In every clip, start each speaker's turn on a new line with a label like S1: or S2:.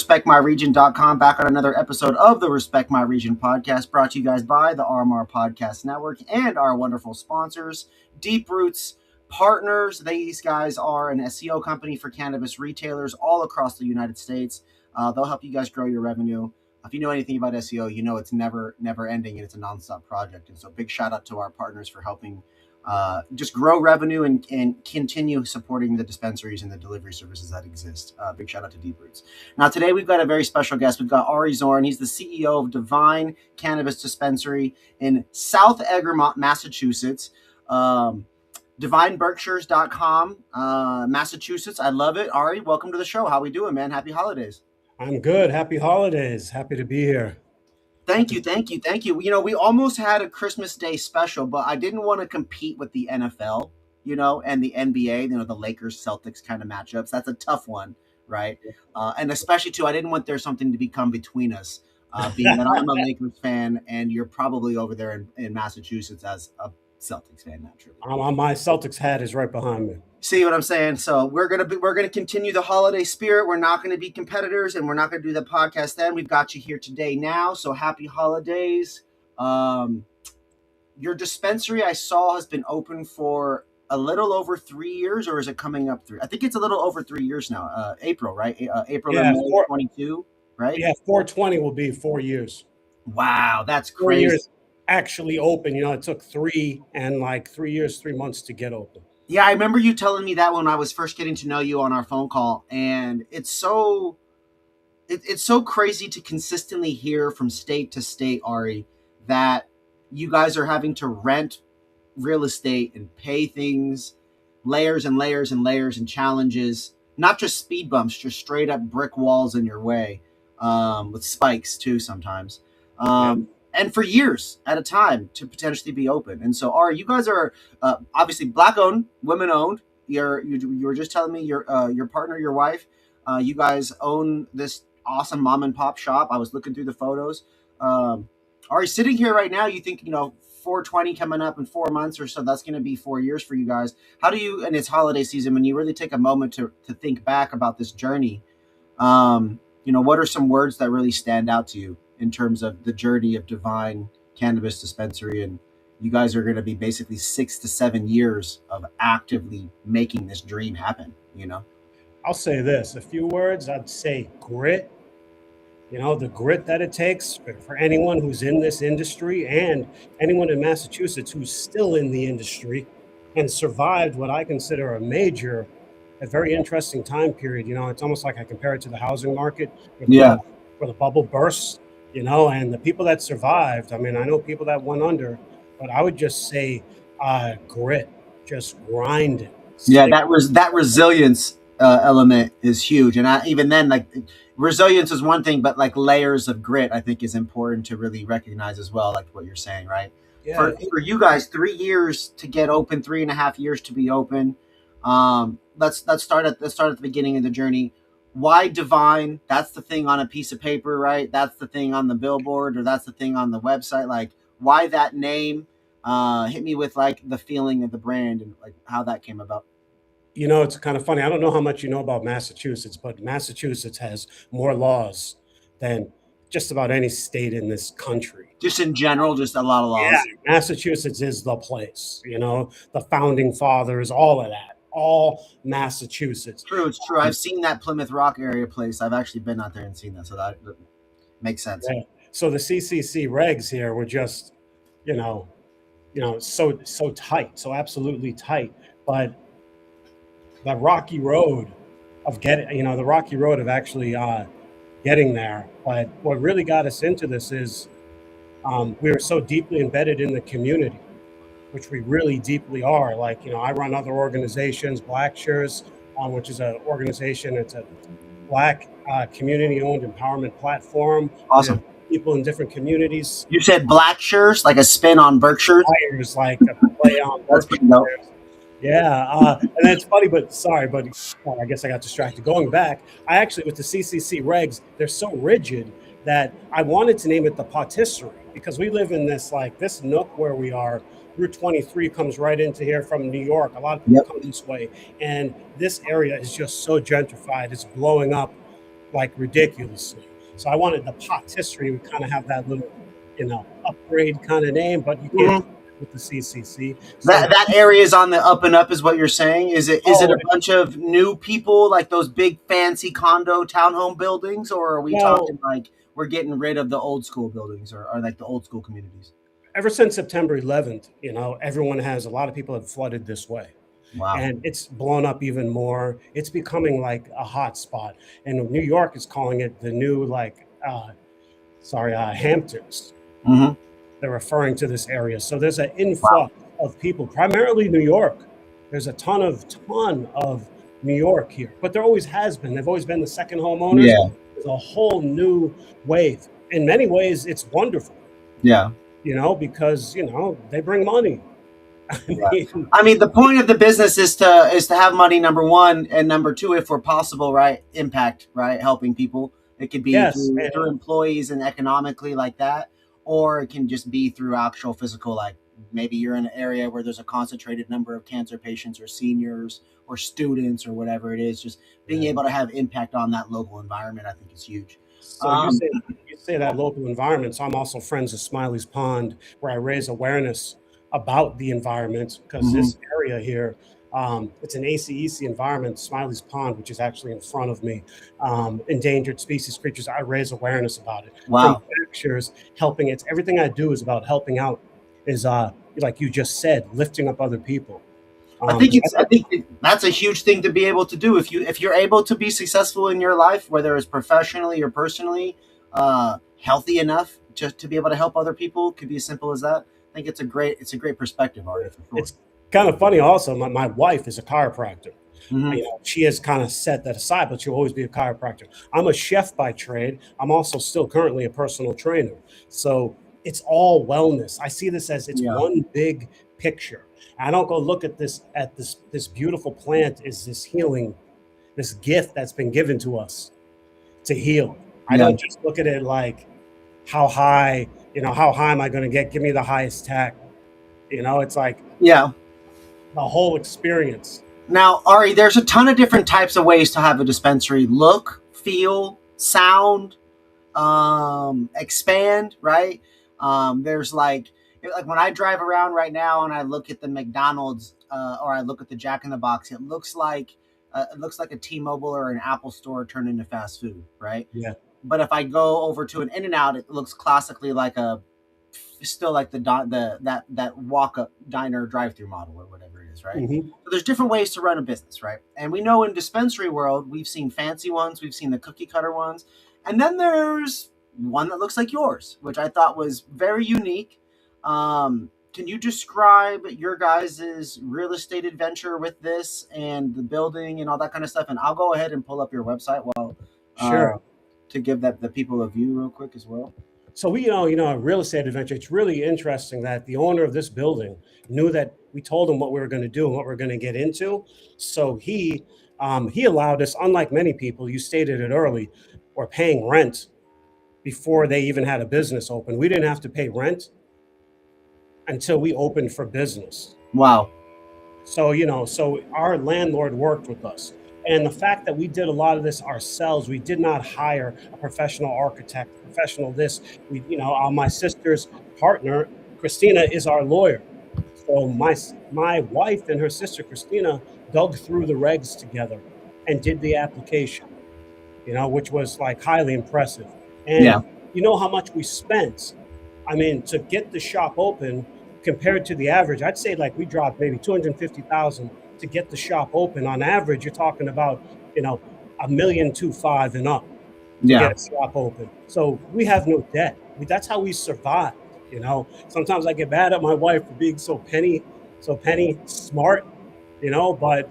S1: RespectMyRegion.com, back on another episode of the Respect My Region podcast, brought to you guys by the RMR Podcast Network and our wonderful sponsors, Deep Roots Partners. These guys are an SEO company for cannabis retailers all across the United States. They'll help you guys grow your revenue. If you know anything about SEO, you know it's never ending and it's a nonstop project. And so big shout out to our partners for helping just grow revenue and continue supporting the dispensaries and the delivery services that exist. Big shout out to Deep Roots. Now, today we've got a very special guest. We've got Ari Zorn. He's the CEO of Devine Cannabis Dispensary in South Egremont, Massachusetts. DevineBerkshires.com, Massachusetts. I love it. Ari, welcome to the show. How we doing, man? Happy holidays.
S2: I'm good. Happy holidays. Happy to be here.
S1: Thank you. You know, we almost had a Christmas Day special, but I didn't want to compete with the NFL, and the NBA, the Lakers Celtics kind of matchups. That's a tough one, right? And especially too, I didn't want there something to become between us, being that I'm a Lakers fan and you're probably over there in Massachusetts as a Celtics fan, naturally.
S2: My Celtics hat is right behind me.
S1: See what I'm saying? So we're gonna continue the holiday spirit. We're not gonna be competitors, and we're not gonna do the podcast then. We've got you here today now. So happy holidays. Your dispensary I saw has been open for a little over 3 years, or is it coming up 3? I think it's a little over 3 years now. April, right? April
S2: Yeah,
S1: May 22, right?
S2: Yeah, 420 will be 4 years.
S1: Wow, that's
S2: 4
S1: crazy.
S2: years actually open. It took 3 years, 3 months to get open.
S1: Yeah, I remember you telling me that when I was first getting to know you on our phone call, and it's so crazy to consistently hear from state to state, Ari, that you guys are having to rent real estate and pay things, layers and layers and layers and challenges, not just speed bumps, just straight up brick walls in your way, with spikes too sometimes. And for years at a time to potentially be open. And so, Ari, you guys are obviously Black-owned, women-owned. You were just telling me your partner, your wife, you guys own this awesome mom-and-pop shop. I was looking through the photos. Ari, sitting here right now, you think, 420 coming up in 4 months or so, that's going to be 4 years for you guys. How do you, and it's holiday season, when you really take a moment to think back about this journey, what are some words that really stand out to you in terms of the journey of Devine Cannabis Dispensary? And you guys are going to be basically 6 to 7 years of actively making this dream happen,
S2: I'll say this, a few words. I'd say grit. The grit that it takes for anyone who's in this industry and anyone in Massachusetts who's still in the industry and survived what I consider a very interesting time period. It's almost like I compare it to the housing market where the bubble bursts. And the people that survived, I know people that went under, but I would just say grit, just grind it.
S1: Yeah, that resilience element is huge. And even then, like, resilience is one thing, but like layers of grit, I think, is important to really recognize as well, like what you're saying, right?
S2: Yeah.
S1: For you guys, 3 years to get open, 3.5 years to be open. Let's start at the beginning of the journey. Why Devine? That's the thing on a piece of paper, right? That's the thing on the billboard, or that's the thing on the website. Like, why that name? Hit me with like the feeling of the brand and like how that came about.
S2: It's kind of funny. I don't know how much you know about Massachusetts, but Massachusetts has more laws than just about any state in this country.
S1: Just in general, just a lot of laws.
S2: Yeah, Massachusetts is the place, the founding fathers, all of that. All Massachusetts.
S1: True, it's true. I've seen that Plymouth Rock area place. I've actually been out there and seen that, so that makes sense.
S2: Yeah. So the CCC regs here were just, so tight, so absolutely tight. But the rocky road of actually getting there. But what really got us into this is we were so deeply embedded in the community, which we really deeply are. Like, I run other organizations, Blackshires, which is an organization. It's a Black community-owned empowerment platform.
S1: Awesome.
S2: People in different communities.
S1: You said Blackshires, like a spin on Berkshire?
S2: Like a play on Berkshire. Yeah, and it's funny, but I guess I got distracted. Going back, I actually, with the CCC regs, they're so rigid that I wanted to name it the Patisserie, because we live in this nook where we are. Route 23 comes right into here from New York. A lot of people come this way. And this area is just so gentrified. It's blowing up like ridiculously. So I wanted the patisserie would kind of have that little, upgrade kind of name, but you can't do
S1: Mhm.
S2: that with the CCC. So,
S1: That area is on the up and up, is what you're saying. Is it
S2: oh,
S1: a bunch of new people like those big fancy condo townhome buildings, or are we
S2: well,
S1: talking like we're getting rid of the old school buildings, or like the old school communities?
S2: ever since September 11th, everyone has a lot of people have flooded this way.
S1: Wow.
S2: And it's blown up even more. It's becoming like a hot spot. And New York is calling it the new, like, Hamptons.
S1: Hmm.
S2: They're referring to this area. So there's an
S1: Wow.
S2: influx of people, primarily New York. There's a ton of New York here, but there always has been. They've always been the second homeowners.
S1: Yeah.
S2: There's a whole new wave. In many ways, it's wonderful,
S1: Yeah.
S2: because they bring money. I
S1: Yeah.
S2: mean,
S1: I mean, the point of the business is to have money, number one, and number two, if we're possible, right? Impact, right? Helping people. It could be
S2: yes,
S1: through employees and economically like that, or it can just be through actual physical, like maybe you're in an area where there's a concentrated number of cancer patients or seniors or students or whatever it is. Just being
S2: yeah.
S1: able to have impact on that local environment, I think, is huge.
S2: So you
S1: Um,
S2: say you say that local environment. So I'm also friends of Smiley's Pond, where I raise awareness about the environment because
S1: mhm.
S2: this area here, it's an ACEC environment. Smiley's Pond, which is actually in front of me, endangered species creatures. I raise awareness about it from
S1: Wow.
S2: pictures, helping. It's everything I do is about helping out. Is like you just said, lifting up other people.
S1: I think
S2: Because I
S1: it's I
S2: think
S1: think that's a huge thing to be able to do. If you're able to be successful in your life, whether it's professionally or personally, healthy enough to be able to help other people, could be as simple as that. I think it's a great perspective, Ari, for sure.
S2: it's kind of funny. Also, my wife is a chiropractor.
S1: Hmm.
S2: She has kind of set that aside, but she'll always be a chiropractor. I'm a chef by trade. I'm also still currently a personal trainer. So it's all wellness. I see this as it's
S1: Yeah,
S2: one big picture. I don't go look at this beautiful plant is this healing, this gift that's been given to us to heal. I
S1: yeah,
S2: don't just look at it like how high am I going to get? Give me the highest tech. It's like
S1: yeah.
S2: the whole experience.
S1: Now, Ari, there's a ton of different types of ways to have a dispensary: look, feel, sound, expand, right? There's like when I drive around right now and I look at the McDonald's, or I look at the Jack in the Box, it looks like a T-Mobile or an Apple store turned into fast food, right?
S2: Yeah.
S1: But if I go over to an In-N-Out, it looks classically like a still like that walk up diner drive through model or whatever it is, right?
S2: Hmm.
S1: So there's different ways to run a business, right? And we know in dispensary world, we've seen fancy ones, we've seen the cookie cutter ones, and then there's one that looks like yours, which I thought was very unique. Can you describe your guys' real estate adventure with this and the building and all that kind of stuff? And I'll go ahead and pull up your website while
S2: Sure.
S1: to give that the people a view real quick as well.
S2: So a real estate adventure. It's really interesting that the owner of this building knew that we told him what we were going to do and what we are going to get into. So he allowed us, unlike many people, you stated it early, were paying rent before they even had a business open. We didn't have to pay rent until we opened for business.
S1: Wow.
S2: So our landlord worked with us. And the fact that we did a lot of this ourselves, we did not hire a professional architect, professional this. My sister's partner, Christina, is our lawyer. So my wife and her sister Christina dug through the regs together and did the application, which was like highly impressive.
S1: Yeah.
S2: And you know how much we spent? I mean, to get the shop open compared to the average, I'd say like we dropped maybe 250,000 to get the shop open. On average, you're talking about, a million two five and up to get
S1: Yeah.
S2: a shop open. So we have no debt. That's how we survived. Sometimes I get mad at my wife for being so penny smart, but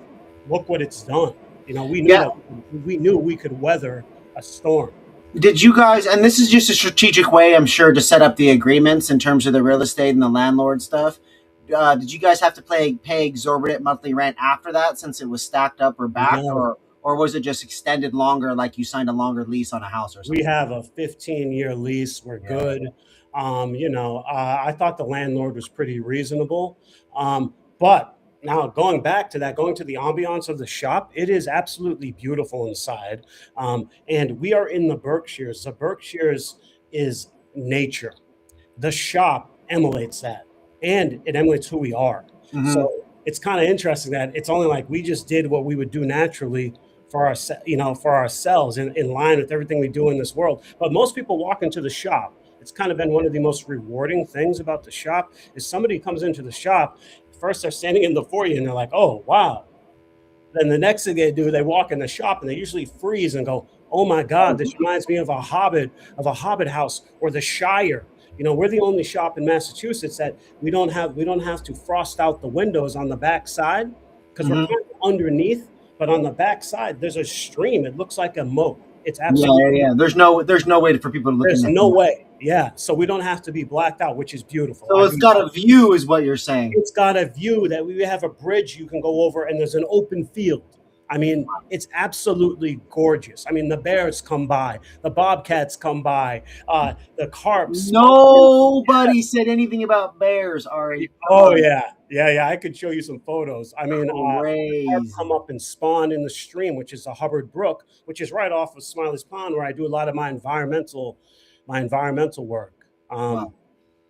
S2: look what it's done. We knew
S1: Yeah.
S2: that we knew we could weather a storm.
S1: Did you guys, and this is just a strategic way, I'm sure, to set up the agreements in terms of the real estate and the landlord stuff? Did you guys have to pay exorbitant monthly rent after that since it was stacked up or backed,
S2: No,
S1: or was it just extended longer, like you signed a longer lease on a house or
S2: we
S1: something?
S2: have a 15-year lease. We're
S1: Yeah.
S2: good. I thought the landlord was pretty reasonable. But Now, going back to that, going to the ambiance of the shop, it is absolutely beautiful inside. And we are in the Berkshires. The Berkshires is nature. The shop emulates that, and it emulates who we are.
S1: Mm-hmm.
S2: So it's kind of interesting that it's only like we just did what we would do naturally for our, for ourselves in line with everything we do in this world. But most people walk into the shop. It's kind of been one of the most rewarding things about the shop is somebody comes into the shop. First, they're standing in the foyer and they're like, "Oh, wow." Then the next thing they do, they walk in the shop and they usually freeze and go, "Oh my God, this reminds me of a Hobbit house or the Shire." We're the only shop in Massachusetts that we don't have to frost out the windows on the back side because we're
S1: Mm-hmm.
S2: kind of underneath, but on the back side there's a stream. It looks like a moat. It's
S1: Yeah,
S2: absolutely,
S1: yeah, yeah. There's no way for people to look in
S2: there's
S1: there.
S2: no way. Yeah, so we don't have to be blacked out, which is beautiful.
S1: So it's got a view, is what you're saying.
S2: It's got a view that we have a bridge you can go over, and there's an open field. I mean, it's absolutely gorgeous. I mean, the bears come by, the bobcats come by, the carps.
S1: Nobody said anything about bears, Ari. Come
S2: Oh
S1: on,
S2: yeah, yeah, yeah. I could show you some photos. I mean, the carp come
S1: crazy.
S2: up and spawn in the stream, which is the Hubbard Brook, which is right off of Smiley's Pond, where I do a lot of my environmental work.
S1: Wow.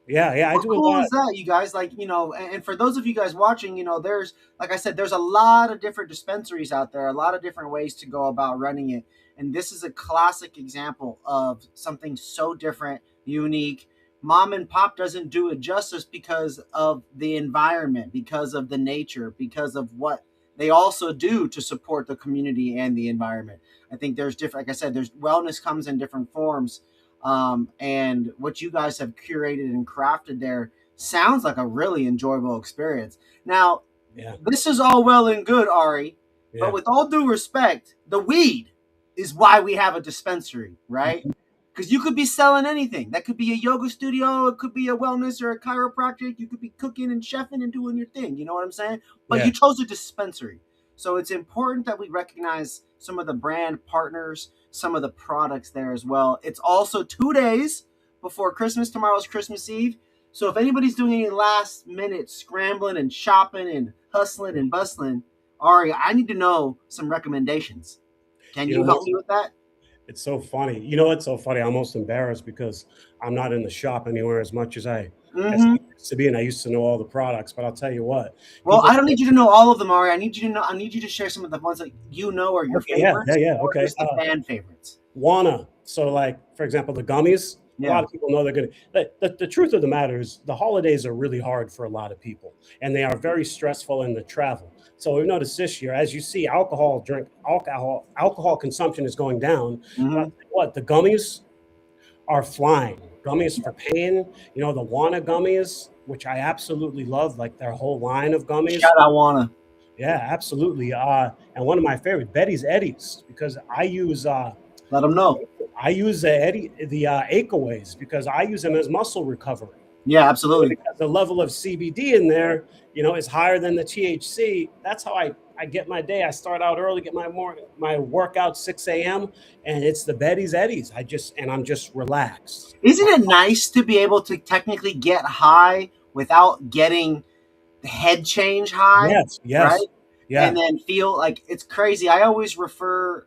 S2: Yeah, yeah, I
S1: How
S2: do a
S1: cool
S2: lot.
S1: is that, you guys? Like, and for those of you guys watching, there's, like I said, there's a lot of different dispensaries out there, a lot of different ways to go about running it. And this is a classic example of something so different, unique. Mom and pop doesn't do it justice because of the environment, because of the nature, because of what they also do to support the community and the environment. I think there's different, like I said, there's wellness comes in different forms, and what you guys have curated and crafted there sounds like a really enjoyable experience. Now,
S2: Yeah,
S1: this is all well and good, Ari, but
S2: yeah.
S1: with all due respect, the weed is why we have a dispensary, right? Because you could be selling anything. That could be a yoga studio, it could be a wellness or a chiropractic. You could be cooking and chefing and doing your thing. You know what I'm saying? But
S2: Yeah.
S1: you chose a dispensary. So it's important that we recognize some of the brand partners, some of the products there as well. It's also 2 days before Christmas. Tomorrow's Christmas Eve. So if anybody's doing any last minute scrambling and shopping and hustling and bustling, Ari, I need to know some recommendations. Can
S2: You
S1: you
S2: know,
S1: help
S2: it's,
S1: me with that?
S2: it's so funny. You know what's so funny? I'm almost embarrassed because I'm not in the shop anywhere as much as I
S1: Mm-hmm.
S2: used to be, and I used to know all the products. But I'll tell you what,
S1: Well,
S2: people.
S1: I don't need you to know all of them, Ari. I need you to know. I need you to share some of the ones that you know are your
S2: Okay, yeah, yeah,
S1: favorites,
S2: yeah.
S1: or
S2: Okay.
S1: just the fan favorites.
S2: Wana. So, like, for example, the gummies. A lot
S1: Yeah.
S2: of people know they're going to. The truth of the matter is, the holidays are really hard for a lot of people, and they are very stressful in the travel. So we've noticed this year, as you see, alcohol consumption is going down. But I'll
S1: Mm-hmm.
S2: tell you what, the gummies are flying. Gummies for pain, the Wana gummies, which I absolutely love, like their whole line of gummies.
S1: Shout out Wanna.
S2: Yeah, absolutely. And one of my favorite, Betty's Eddies, because
S1: Let them know.
S2: I use the Akeaways because I use them as muscle recovery.
S1: Yeah, absolutely.
S2: Because the level of CBD in there, is higher than the THC. That's how I get my day. I start out early, get my workout 6 a.m. and it's the Betty's Eddies. I'm just relaxed.
S1: Isn't it nice to be able to technically get high without getting the head change high,
S2: Yes, yes,
S1: right? And
S2: yeah,
S1: then feel like it's crazy. I always refer.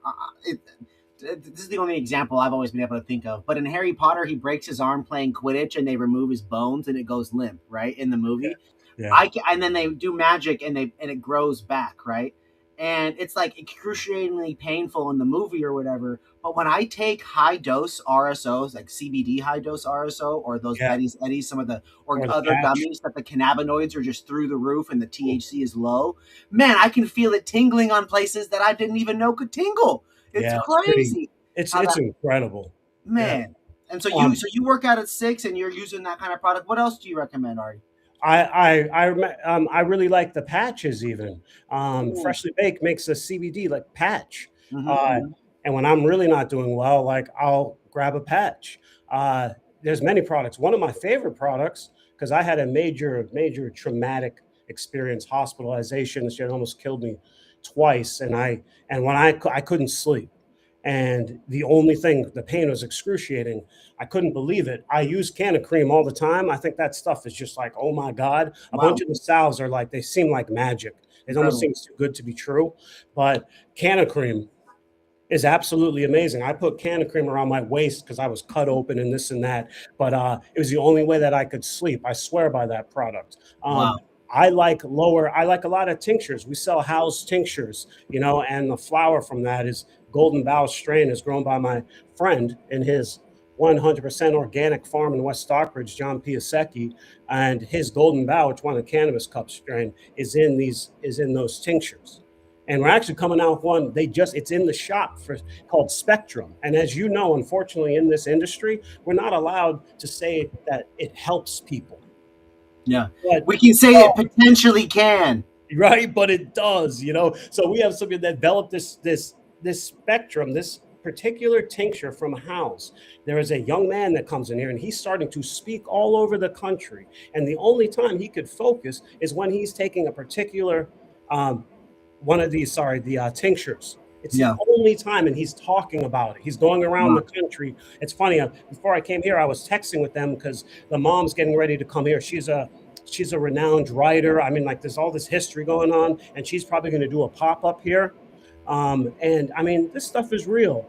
S1: This is the only example I've always been able to think of. But in Harry Potter, he breaks his arm playing Quidditch, and they remove his bones, and it goes limp, right? In the movie,
S2: yeah,
S1: and then they do magic, and it grows back, right? And it's like excruciatingly painful in the movie or whatever. But when I take high dose RSOs, like CBD high dose RSO, or those
S2: yeah.
S1: Betty's Eddies, some of the or
S2: Or the
S1: other
S2: patch.
S1: gummies that the cannabinoids are just through the roof and the THC is low, man, I can feel it tingling on places that I didn't even know could tingle. It's
S2: Yeah, it's pretty.
S1: crazy
S2: It's
S1: how
S2: it's
S1: that,
S2: incredible. Yeah.
S1: man. And so you
S2: Um,
S1: so you work out at 6 and you're using that kind of product. What else do you recommend, Ari?
S2: I really like the patches even.
S1: Ooh.
S2: Freshly Baked makes a CBD like patch.
S1: Mm-hmm,
S2: Uh,
S1: mm-hmm.
S2: and when I'm really not doing well, like I'll grab a patch. Uh, there's many products. One of my favorite products, because I had a major traumatic experience, hospitalization. This shit almost killed me twice, and when I couldn't sleep. and the only thing, the pain was excruciating. I couldn't believe it. I use Canna Cream all the time. I think that stuff is just like, oh my God. A bunch
S1: Wow,
S2: of the salves are like, they seem like magic. It almost
S1: incredible.
S2: seems too good to be true. But Canna Cream is absolutely amazing. I put Canna Cream around my waist because I was cut open and this and that, but it was the only way that I could sleep. I swear by that product.
S1: Wow.
S2: I like lower. I like a lot of tinctures. We sell house tinctures, and the flower from that is Golden Bough strain, is grown by my friend in his 100% organic farm in West Stockbridge, John Piasecki, and his Golden Bough, which one of the Cannabis Cup strain, is in those tinctures. And we're actually coming out with one. It's in the shop for called Spectrum. And as you know, unfortunately, in this industry, we're not allowed to say that it helps people.
S1: Yeah.
S2: But
S1: We can say it potentially can.
S2: right, but it does. So we have something that developed this spectrum, this particular tincture from House. There is a young man that comes in here and he's starting to speak all over the country. And the only time he could focus is when he's taking a particular one of these, the tinctures. It's the
S1: Yeah.
S2: only time, and he's talking about it. He's going around
S1: Wow.
S2: the country. It's funny. Before I came here, I was texting with them because the mom's getting ready to come here. She's a renowned writer. I mean, like, there's all this history going on, and she's probably going to do a pop up here. And I mean, this stuff is real.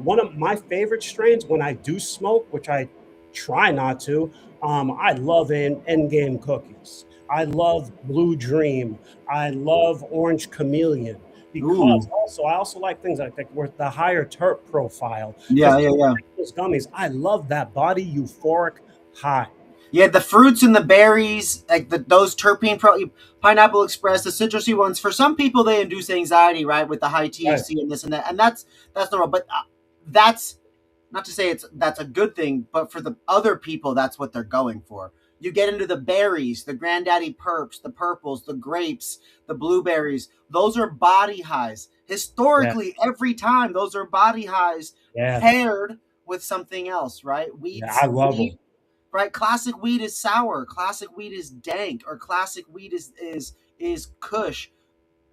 S2: One of my favorite strains when I do smoke, which I try not to, I love Endgame cookies. I love Blue Dream. I love Orange Chameleon because
S1: Ooh.
S2: I also like things like that with the higher terp profile.
S1: Yeah,
S2: Because
S1: yeah, yeah.
S2: those gummies, I love that body euphoric high.
S1: Yeah, the fruits and the berries, like those pineapple express, the citrusy ones. For some people, they induce anxiety, right, with the high
S2: Right.
S1: THC and this and that, and that's normal. But that's not to say that's a good thing, but for the other people, that's what they're going for. You get into the berries, the granddaddy perps, the purples, the grapes, the blueberries. Those are body highs.
S2: Yeah.
S1: Historically, every time those are body highs
S2: Yeah.
S1: paired with something else, right?
S2: Yeah. I love them.
S1: Weed, right? Classic weed is sour. Classic weed is dank, or classic weed is kush.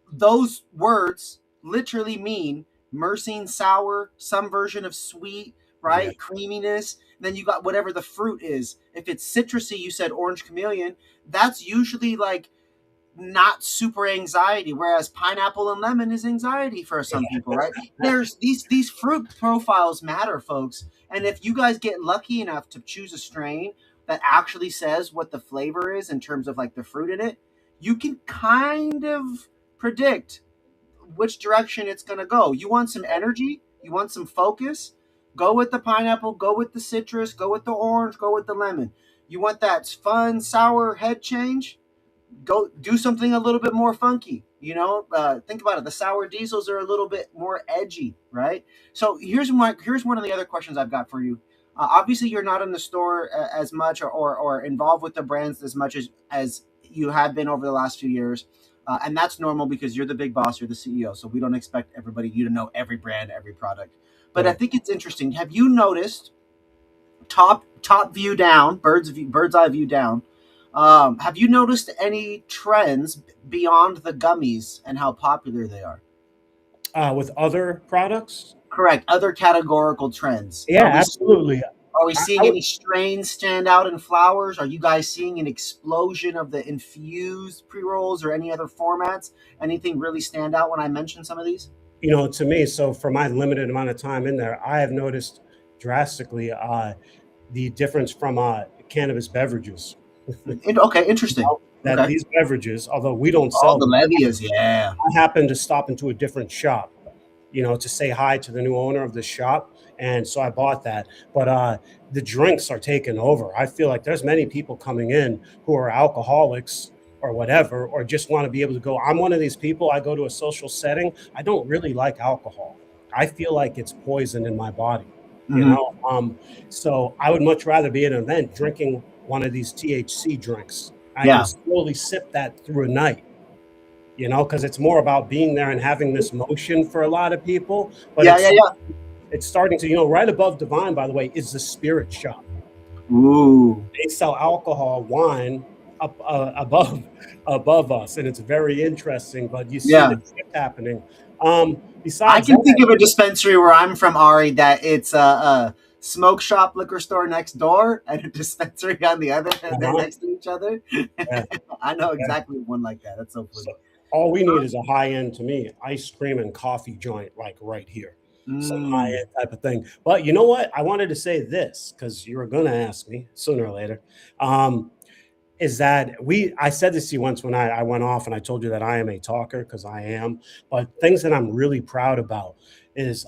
S1: Those words literally mean myrcene sour, some version of sweet,
S2: Yeah.
S1: right? Creaminess. Then you got whatever the fruit is. If it's citrusy, you said orange chameleon. That's usually like not super anxiety, whereas pineapple and lemon is anxiety for some people, right? There's these fruit profiles matter, folks. And if you guys get lucky enough to choose a strain that actually says what the flavor is in terms of like the fruit in it, you can kind of predict which direction it's going to go. You want some energy, you want some focus, go with the pineapple, go with the citrus, go with the orange, go with the lemon. You want that fun sour head change, go do something a little bit more funky. Think about it. The sour diesels are a little bit more edgy, right? So here's one of the other questions I've got for you. Obviously, you're not in the store as much, or involved with the brands as much as you have been over the last few years, and that's normal because you're the big boss, you're the CEO. So we don't expect you to know every brand, every product. But I
S2: Right.
S1: think it's interesting. Have you noticed, top view down, bird's eye view down? Have you noticed any trends beyond the gummies and how popular they are?
S2: With other products?
S1: Correct. Other categorical trends.
S2: Yeah, absolutely.
S1: Are we
S2: I
S1: seeing
S2: would,
S1: any strains stand out in flowers? Are you guys seeing an explosion of the infused pre rolls or any other formats? Anything really stand out when I mention some of these?
S2: to me, so for my limited amount of time in there, I have noticed drastically the difference from cannabis beverages.
S1: Okay, interesting.
S2: That
S1: Okay.
S2: these beverages, although we don't
S1: All
S2: sell
S1: the
S2: them,
S1: levias, yeah.
S2: I happened to stop into a different shop, to say hi to the new owner of the shop. And so I bought that. But the drinks are taking over. I feel like there's many people coming in who are alcoholics or whatever, or just want to be able to go. I'm one of these people. I go to a social setting. I don't really like alcohol. I feel like it's poison in my body, you
S1: Hmm.
S2: know. So I would much rather be at an event drinking one of these THC drinks. I can
S1: Yeah.
S2: slowly sip that through a night, because it's more about being there and having this motion for a lot of people. But
S1: Yeah, yeah, yeah.
S2: it's starting to, right above Devine, by the way, is the spirit shop.
S1: Ooh.
S2: They sell alcohol, wine above us, and it's very interesting. But you see
S1: Yeah.
S2: the shift happening.
S1: I
S2: Besides
S1: can think
S2: that,
S1: of a dispensary where I'm from, Ari, that it's a smoke shop, liquor store next door, and a dispensary on the other, and they're
S2: uh-huh,
S1: next to each other.
S2: yeah,
S1: I know
S2: yeah.
S1: exactly one like that. That's so
S2: So
S1: funny.
S2: all we need is a high end, to me, ice cream and coffee joint, like right here, some high
S1: Mm,
S2: end type of thing. But you know what? I wanted to say this because you were going to ask me sooner or later. Um, is that I said this to you once when I went off and I told you that I am a talker because I am, but things that I'm really proud about is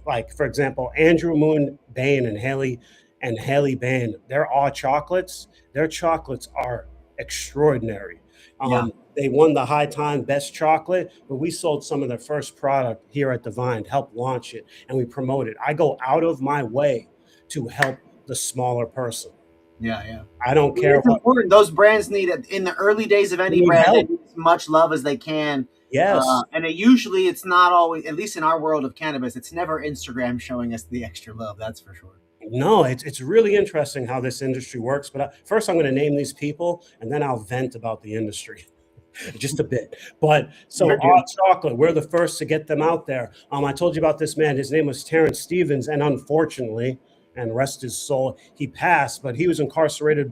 S2: like, for example, Andrew Moon Bain and Haley Bain, their all chocolates, their chocolates are extraordinary.
S1: yeah,
S2: They won the High Time Best Chocolate, but we sold some of their first product here at Devine to help launch it, and we promote it. I go out of my way to help the smaller person.
S1: yeah, yeah.
S2: I don't care
S1: It's
S2: what.
S1: important. Those brands need it in the early days of
S2: They
S1: any
S2: need
S1: brand. They
S2: help.
S1: need as much love as they can.
S2: Yes.
S1: And usually, it's not always. At least in our world of cannabis, it's never Instagram showing us the extra love. That's for sure.
S2: No, it's really interesting how this industry works. But first, I'm going to name these people, and then I'll vent about the industry just a bit. But so,
S1: You're
S2: All
S1: good.
S2: Chocolate, we're the first to get them out there. I told you about this man. His name was Terrence Stevens, and unfortunately, and rest his soul, he passed. But he was incarcerated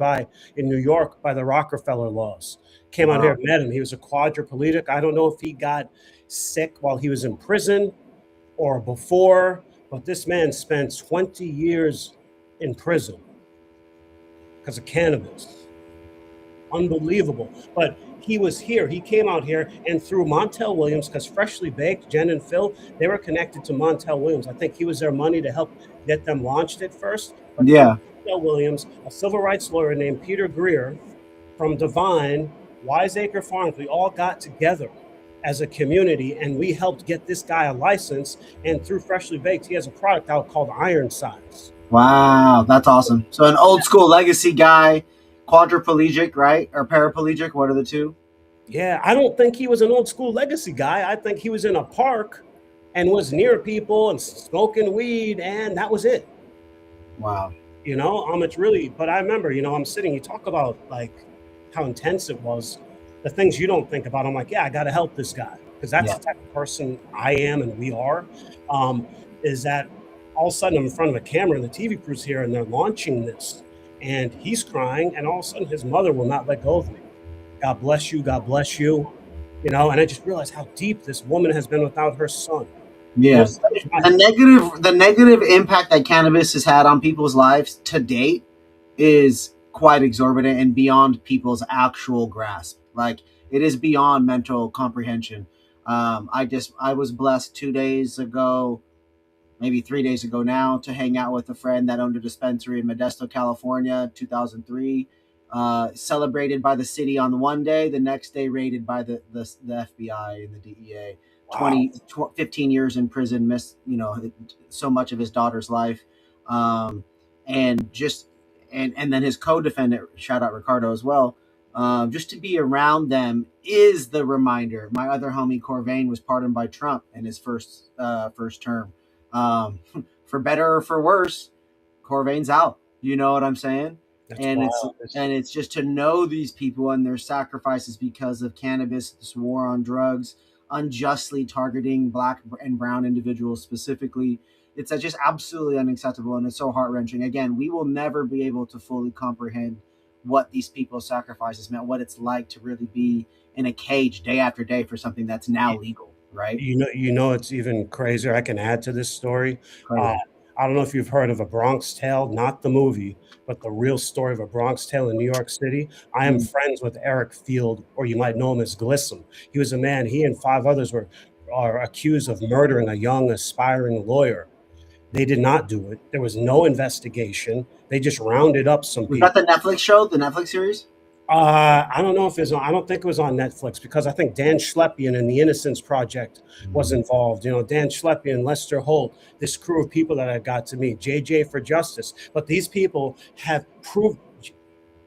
S2: in New York by the Rockefeller laws. Came out here,
S1: Wow.
S2: met him. He was a quadriplegic. I don't know if he got sick while he was in prison or before, but this man spent 20 years in prison because of cannabis. Unbelievable. But he was here. He came out here, and through Montel Williams, because Freshly Baked, Jen and Phil, they were connected to Montel Williams. I think he was their money to help get them launched at first. But through
S1: Yeah.
S2: Montel Williams, a civil rights lawyer named Peter Greer from Devine, Wiseacre Farms, we all got together as a community and we helped get this guy a license. And through Freshly Baked, he has a product out called Iron Size.
S1: Wow. That's awesome. So an old school legacy guy, quadriplegic, right, or paraplegic? What are the two?
S2: Yeah, I don't think he was an old school legacy guy. I think he was in a park and was near people and smoking weed, and that was it.
S1: Wow.
S2: It's really, but I remember, I'm sitting, you talk about like how intense it was, the things you don't think about. I'm like, yeah, I got to help this guy because that's
S1: Yeah.
S2: the type of person I am and we are. Um, is that all of a sudden I'm in front of a camera and the TV crew's here and they're launching this and he's crying and all of a sudden his mother will not let go of me. God bless you. God bless you. And I just realized how deep this woman has been without her son.
S1: Yeah.
S2: Most of my,
S1: The negative impact that cannabis has had on people's lives to date is quite exorbitant and beyond people's actual grasp. Like it is beyond mental comprehension. I was blessed 2 days ago, maybe 3 days ago now, to hang out with a friend that owned a dispensary in Modesto, California, 2003. Celebrated by the city on one day, the next day raided by the FBI and the DEA.
S2: wow.
S1: 15 years in prison, missed so much of his daughter's life, um, and just and then his co-defendant, shout out Ricardo as well. Just to be around them is the reminder. My other homie Corvain was pardoned by Trump in his first term. Um, for better or for worse, Corvain's out. You know what I'm saying?
S2: That's
S1: And it's
S2: wild.
S1: and it's just to know these people and their sacrifices because of cannabis, this war on drugs, unjustly targeting black and brown individuals specifically. It's just absolutely unacceptable and it's so heart wrenching. Again, we will never be able to fully comprehend what these people's sacrifices meant, what it's like to really be in a cage day after day for something that's now legal, right?
S2: It's even crazier. I can add to this story. Uh,
S1: Incredible.
S2: I don't know if you've heard of A Bronx Tale, not the movie, but the real story of A Bronx Tale in New York City. I am
S1: Mm.
S2: friends with Eric Field, or you might know him as Glissom. He was a man. He and five others are accused of murdering a young aspiring lawyer. They did not do it. There was no investigation. They just rounded up some
S1: Was that
S2: people.
S1: the Netflix show, the Netflix series?
S2: I don't know if it's on. I don't think it was on Netflix because I think Dan Schleppian and the Innocence Project was involved. Dan Schleppian, Lester Holt, this crew of people that I got to meet, JJ for Justice. But these people have proved.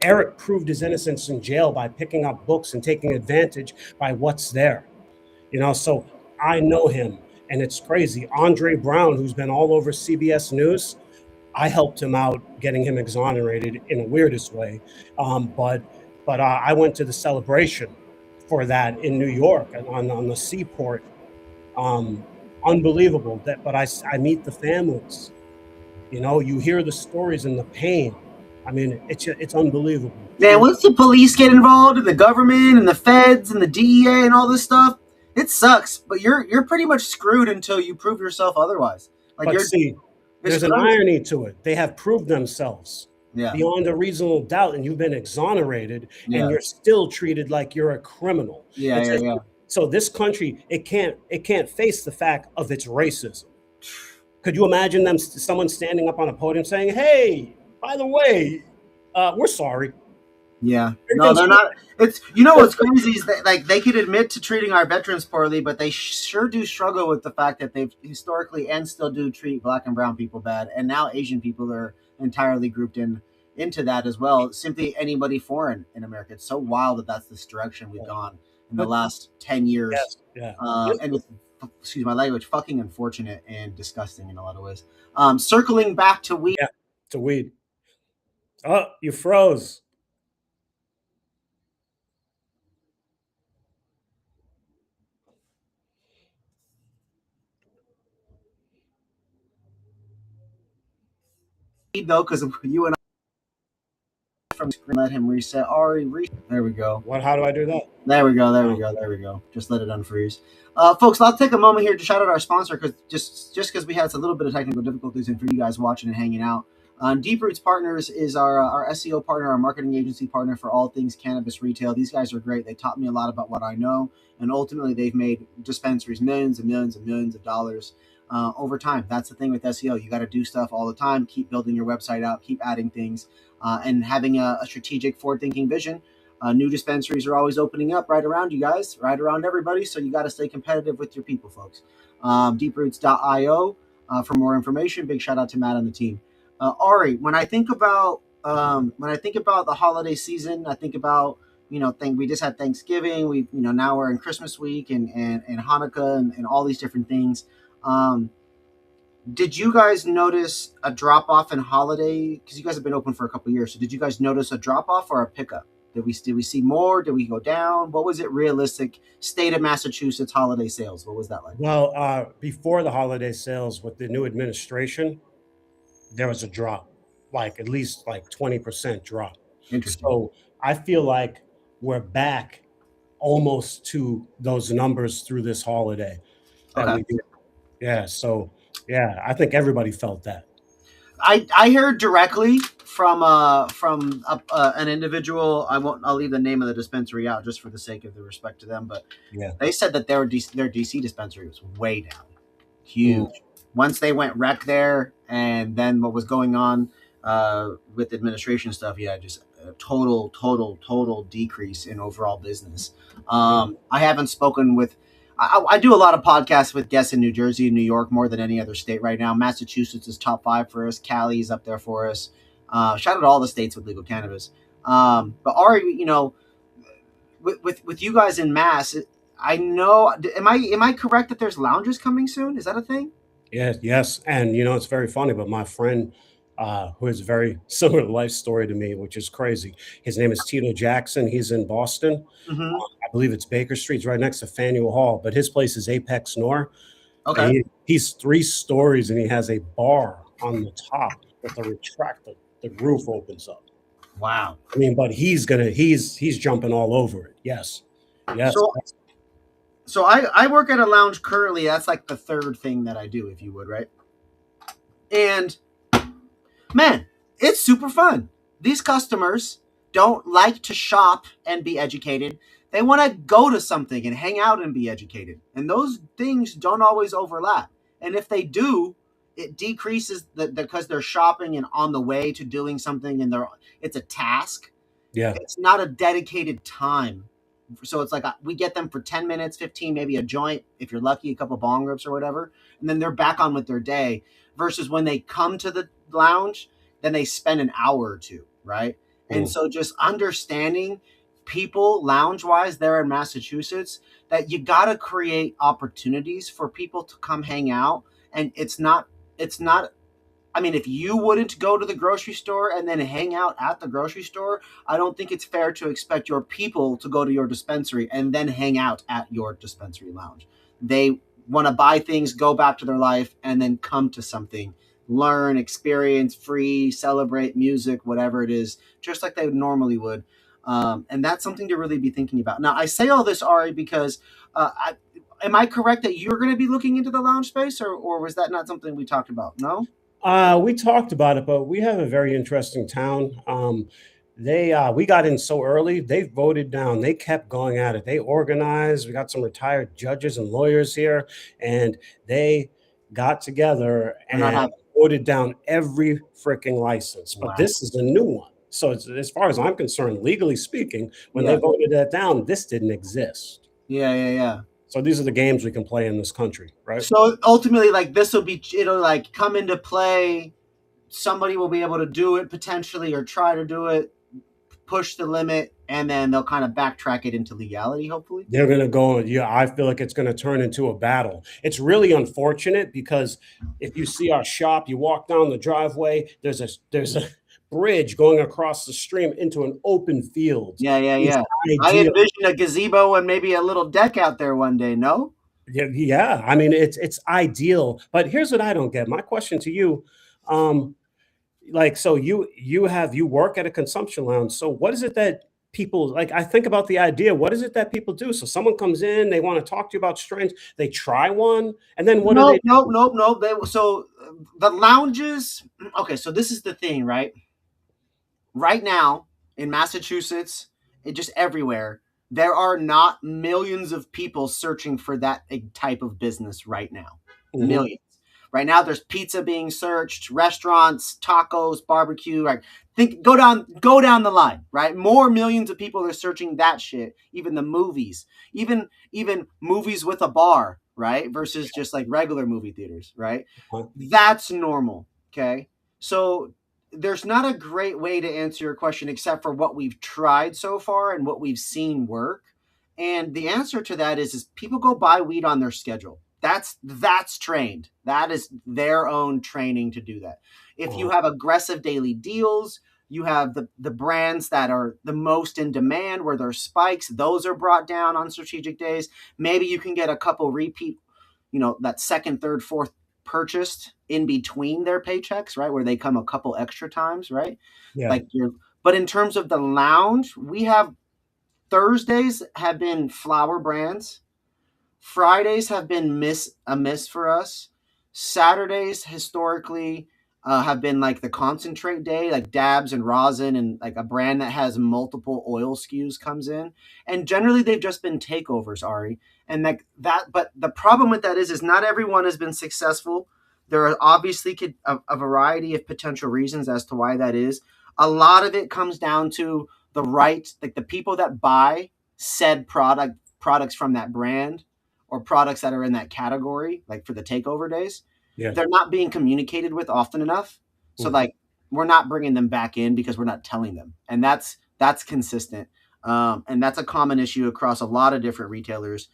S2: Eric proved his innocence in jail by picking up books and taking advantage by what's there. So I know him, and it's crazy. Andre Brown, who's been all over CBS News, I helped him out getting him exonerated in the weirdest way. But I went to the celebration for that in New York on the seaport Um, Unbelievable. But I meet the families. You know, you hear the stories and the pain. I mean, it's unbelievable.
S1: Man,
S2: True.
S1: once the police get involved and the government and the feds and the DEA and all this stuff, it sucks. But you're pretty much screwed until you prove yourself otherwise. Like
S2: But
S1: you're
S2: see,
S1: it's
S2: there's an
S1: crazy.
S2: irony to it. They have proved themselves
S1: Yeah,
S2: beyond a reasonable doubt, and you've been exonerated, and
S1: yeah,
S2: you're still treated like you're a criminal.
S1: yeah,
S2: It's
S1: yeah,
S2: just,
S1: yeah.
S2: so this country, it can't face the fact of its racism. Could you imagine someone standing up on a podium saying, "Hey, by the way, we're sorry.
S1: Yeah. No,
S2: Everything's
S1: they're
S2: good."
S1: not. It's what's crazy is that like they could admit to treating our veterans poorly, but they sure do struggle with the fact that they've historically and still do treat black and brown people bad, and now Asian people are entirely grouped into that as well. Simply anybody foreign in America. It's so wild that that's this direction we've gone in the
S2: But
S1: last 10 years,
S2: yes, yeah,
S1: and it's excuse my language, fucking unfortunate and disgusting in a lot of ways. Circling back to weed.
S2: yeah, it's a weed. Oh, you froze.
S1: Though, because you and from screen. Let him reset. Ari, there we go.
S2: What? How do I do that?
S1: There we go. There we
S2: Oh,
S1: go. There we go. Just let it unfreeze. Folks, I'll take a moment here to shout out our sponsor because just because we had a little bit of technical difficulties and for you guys watching and hanging out. Deep Roots Partners is our SEO partner, our marketing agency partner for all things cannabis retail. These guys are great. They taught me a lot about what I know, and ultimately they've made dispensaries millions and millions and millions of dollars over time. That's the thing with SEO. You got to do stuff all the time. Keep building your website out. Keep adding things, and having a strategic, forward-thinking vision. New dispensaries are always opening up right around you guys, right around everybody. So you got to stay competitive with your people, folks. Deeproots.io for more information. Big shout out to Matt and the team. Ari, when I think about the holiday season, I think about we just had Thanksgiving. We now we're in Christmas week and Hanukkah and all these different things. Um, did you guys notice a drop off in holiday? Because you guys have been open for a couple of years. So did you guys notice a drop off or a pickup? Did we see more? Did we go down? What was it realistic state of Massachusetts holiday sales? What was that like?
S2: well, before the holiday sales with the new administration, there was a drop, like at least like 20% drop.
S1: Interesting.
S2: So I feel like we're back almost to those numbers through this holiday that
S1: Okay.
S2: we did. Yeah. So yeah, I think everybody felt that.
S1: I heard directly from an individual. I'll leave the name of the dispensary out just for the sake of the respect to them. But
S2: Yeah.
S1: they said that their DC dispensary was way down,
S2: Mm,
S1: huge. Once they went wreck there, and then what was going on with administration stuff, yeah, just a total decrease in overall business.
S2: mm.
S1: I haven't spoken with. I do a lot of podcasts with guests in New Jersey and New York more than any other state right now. Massachusetts is top five for us. Cali is up there for us. Shout out to all the states with legal cannabis. But Ari, with you guys in Mass, I know. Am I correct that there's lounges coming soon? Is that a thing?
S2: Yes, yes. And it's very funny, but my friend, who has a very similar life story to me, which is crazy. His name is Tito Jackson. He's in Boston.
S1: Mm-hmm.
S2: I believe it's Baker Street. It's right next to Faneuil Hall, but his place is Apex Nor. And
S1: Okay.
S2: he's 3 stories and he has a bar on the top with a retractor. The roof opens up.
S1: Wow.
S2: I mean, but he's jumping all over it. Yes. Yes.
S1: So I work at a lounge currently. That's like the third thing that I do, if you would, right? And man, it's super fun. These customers don't like to shop and be educated. They want to go to something and hang out and be educated. And those things don't always overlap. And if they do, it decreases because they're shopping and on the way to doing something and it's a task.
S2: Yeah.
S1: It's not a dedicated time. So it's like we get them for 10 minutes, 15, maybe a joint, if you're lucky, a couple bong rips or whatever. And then they're back on with their day versus when they come to the lounge, then they spend an hour or two, right? And
S2: Mm.
S1: so just understanding people lounge wise there in Massachusetts that you got to create opportunities for people to come hang out. And it's not I mean, if you wouldn't go to the grocery store and then hang out at the grocery store, I don't think it's fair to expect your people to go to your dispensary and then hang out at your dispensary lounge. They want to buy things, go back to their life, and then come to something, learn, experience, free, celebrate music, whatever it is, just like they normally would. And that's something to really be thinking about. Now, I say all this, Ari, because am I correct that you're going to be looking into the lounge space, or was that not something we talked about? No?
S2: We talked about it, but we have a very interesting town. We got in so early. They voted down. They kept going at it. They organized. We got some retired judges and lawyers here, and they got together
S1: They're not
S2: and
S1: having.
S2: voted down every freaking license. But
S1: Wow.
S2: this is a new one. So as far as I'm concerned, legally speaking, when they
S1: Yeah.
S2: voted that down, this didn't exist.
S1: Yeah. Yeah. Yeah.
S2: So these are the games we can play in this country, right?
S1: So ultimately, like this will be, it'll like come into play. Somebody will be able to do it potentially, or try to do it, push the limit, and then they'll kind of backtrack it into legality, hopefully.
S2: They're going to go. Yeah, I feel like it's going to turn into a battle. It's really unfortunate because if you see our shop, you walk down the driveway, there's a bridge going across the stream into an open field.
S1: Yeah, yeah,
S2: It's
S1: yeah. I
S2: ideal.
S1: envision a gazebo and maybe a little deck out there one day. No,
S2: Yeah, yeah. I mean, it's ideal. But here's what I don't get. My question to you, um, like, so you work at a consumption lounge. So what is it that people like? I think about the idea. What is it that people do? So someone comes in, they want to talk to you about strains. They try one, and then what do they
S1: nope, nope,
S2: do?
S1: nope, nope. The lounges. Okay, so this is the thing, right? Right now in Massachusetts, it just everywhere, there are not millions of people searching for that type of business right now.
S2: Mhm.
S1: Millions. Right now, there's pizza being searched, restaurants, tacos, barbecue. Right, think go down the line. Right, more millions of people are searching that shit. Even the movies, even movies with a bar, right, versus just like regular movie theaters. Right,
S2: Uh,
S1: that's normal. Okay, so there's not a great way to answer your question except for what we've tried so far and what we've seen work. And the answer to that is people go buy weed on their schedule. That's trained. That is their own training to do that. If you
S2: uh,
S1: have aggressive daily deals, you have the brands that are the most in demand where there's spikes, those are brought down on strategic days. Maybe you can get a couple repeat, that second, third, fourth purchased in between their paychecks, right? Where they come a couple extra times, right?
S2: yeah,
S1: Like but in terms of the lounge, we have Thursdays have been flower brands. Fridays have been miss for us. Saturdays historically have been like the concentrate day, like dabs and rosin, and like a brand that has multiple oil SKUs comes in. And generally, they've just been takeovers, Ari. And like that, but the problem with that is not everyone has been successful. There are obviously a variety of potential reasons as to why that is. A lot of it comes down to like the people that buy said products from that brand or products that are in that category, like for the takeover days,
S2: yeah.
S1: they're not being communicated with often enough. So
S2: Mhm.
S1: like we're not bringing them back in because we're not telling them, and that's consistent. And that's a common issue across a lot of different retailers.